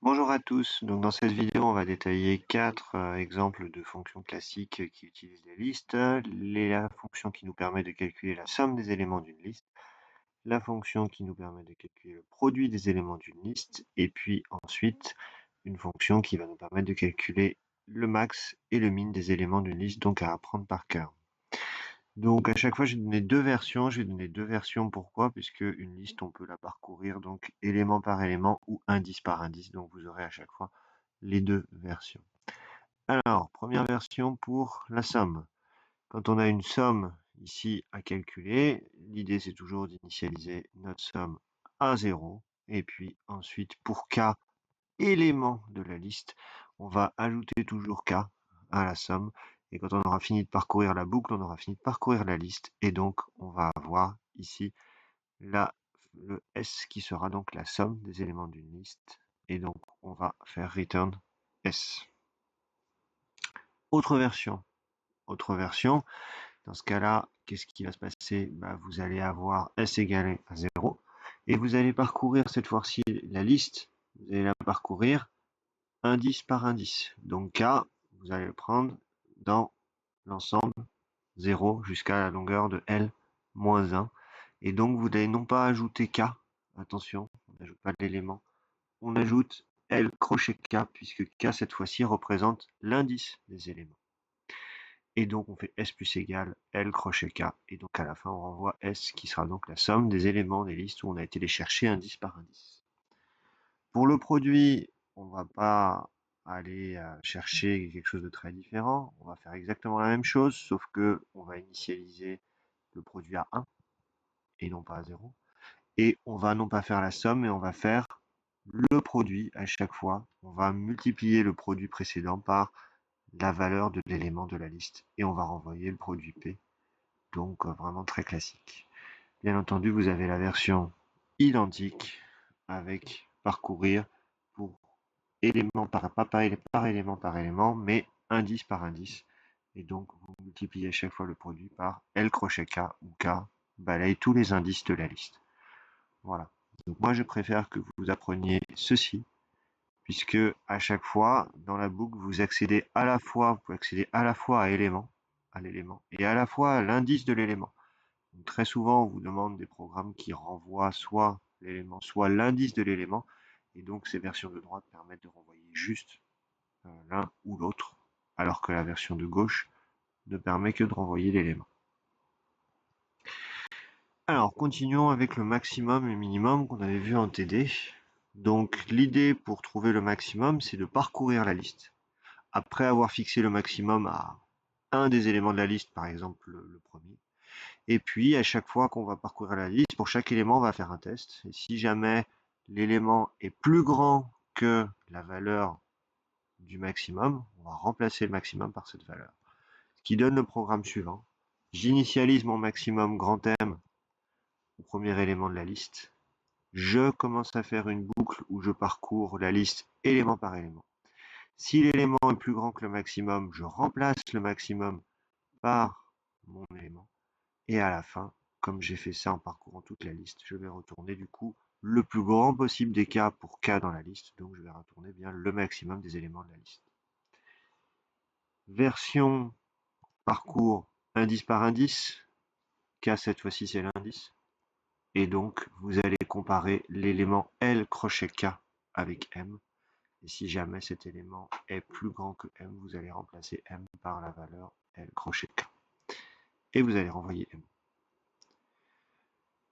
Bonjour à tous, donc dans cette vidéo on va détailler quatre exemples de fonctions classiques qui utilisent les listes. La fonction qui nous permet de calculer la somme des éléments d'une liste, la fonction qui nous permet de calculer le produit des éléments d'une liste, et puis ensuite une fonction qui va nous permettre de calculer le max et le min des éléments d'une liste, donc à apprendre par cœur. Donc à chaque fois, je vais donner deux versions. Je vais donner deux versions. Pourquoi? Puisque une liste, on peut la parcourir donc élément par élément ou indice par indice. Donc vous aurez à chaque fois les deux versions. Alors, première version pour la somme. Quand on a une somme ici à calculer, l'idée c'est toujours d'initialiser notre somme à 0. Et puis ensuite, pour k élément de la liste, on va ajouter toujours k à la somme. Et quand on aura fini de parcourir la boucle, on aura fini de parcourir la liste. Et donc, on va avoir ici le S qui sera donc la somme des éléments d'une liste. Et donc, on va faire return S. Autre version. Dans ce cas-là, qu'est-ce qui va se passer? Vous allez avoir S égalé à 0. Et vous allez parcourir cette fois-ci la liste. Vous allez la parcourir indice par indice. Donc K, vous allez le prendre dans l'ensemble 0 jusqu'à la longueur de L moins 1. Et donc vous n'allez non pas ajouter K, attention, on n'ajoute pas l'élément, on ajoute L crochet K, puisque K cette fois-ci représente l'indice des éléments. Et donc on fait S plus égal L crochet K, et donc à la fin on renvoie S qui sera donc la somme des éléments des listes où on a été les chercher indice par indice. Pour le produit, on ne va pas aller chercher quelque chose de très différent. On va faire exactement la même chose, sauf que on va initialiser le produit à 1 et non pas à 0. Et on va non pas faire la somme, mais on va faire le produit à chaque fois. On va multiplier le produit précédent par la valeur de l'élément de la liste et on va renvoyer le produit P. Donc vraiment très classique. Bien entendu, vous avez la version identique avec parcourir pour élément par élément, mais indice par indice. Et donc, vous multipliez à chaque fois le produit par L crochet K, où K balaye tous les indices de la liste. Voilà. Donc moi, je préfère que vous appreniez ceci, puisque à chaque fois, dans la boucle, vous pouvez accéder à la fois à l'élément, et à la fois à l'indice de l'élément. Très souvent, on vous demande des programmes qui renvoient soit l'élément, soit l'indice de l'élément. Et donc, ces versions de droite permettent de renvoyer juste l'un ou l'autre, alors que la version de gauche ne permet que de renvoyer l'élément. Alors, continuons avec le maximum et le minimum qu'on avait vu en TD. Donc, l'idée pour trouver le maximum, c'est de parcourir la liste. Après avoir fixé le maximum à un des éléments de la liste, par exemple le premier, et puis, à chaque fois qu'on va parcourir la liste, pour chaque élément, on va faire un test. Et si jamais l'élément est plus grand que la valeur du maximum, on va remplacer le maximum par cette valeur. Ce qui donne le programme suivant. J'initialise mon maximum grand M au premier élément de la liste. Je commence à faire une boucle où je parcours la liste élément par élément. Si l'élément est plus grand que le maximum, je remplace le maximum par mon élément. Et à la fin, comme j'ai fait ça en parcourant toute la liste, je vais retourner du coup le plus grand possible des cas pour K dans la liste. Donc je vais retourner bien le maximum des éléments de la liste. Version parcours indice par indice. K cette fois-ci c'est l'indice. Et donc vous allez comparer l'élément L crochet K avec M. Et si jamais cet élément est plus grand que M, vous allez remplacer M par la valeur L crochet K. Et vous allez renvoyer M.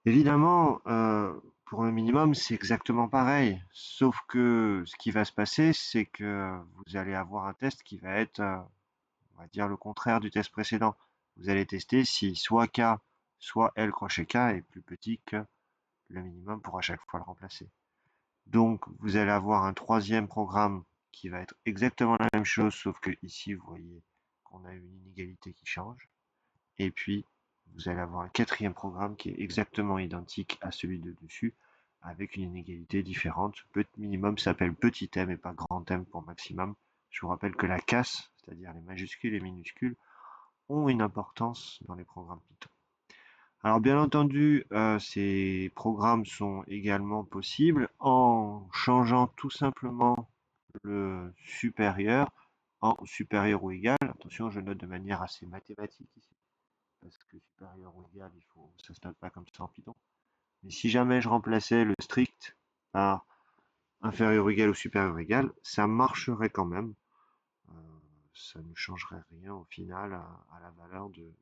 Évidemment, pour le minimum, c'est exactement pareil, sauf que ce qui va se passer, c'est que vous allez avoir un test qui va être, on va dire, le contraire du test précédent. Vous allez tester si soit K, soit L crochet K est plus petit que le minimum pour à chaque fois le remplacer. Donc, vous allez avoir un troisième programme qui va être exactement la même chose, sauf que ici, vous voyez qu'on a une inégalité qui change. Et puis, vous allez avoir un quatrième programme qui est exactement identique à celui de dessus, avec une inégalité différente. Minimum s'appelle petit m et pas grand M pour maximum. Je vous rappelle que la casse, c'est-à-dire les majuscules et minuscules, ont une importance dans les programmes Python. Alors bien entendu, ces programmes sont également possibles en changeant tout simplement le supérieur en supérieur ou égal. Attention, je note de manière assez mathématique ici, parce que supérieur ou égal, ça se note pas comme ça en Python. Mais si jamais je remplaçais le strict par inférieur ou égal ou supérieur ou égal, ça marcherait quand même. Euh, ça ne changerait rien au final à la valeur de.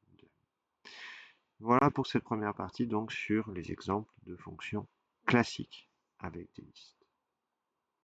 Voilà pour cette première partie donc sur les exemples de fonctions classiques avec des listes.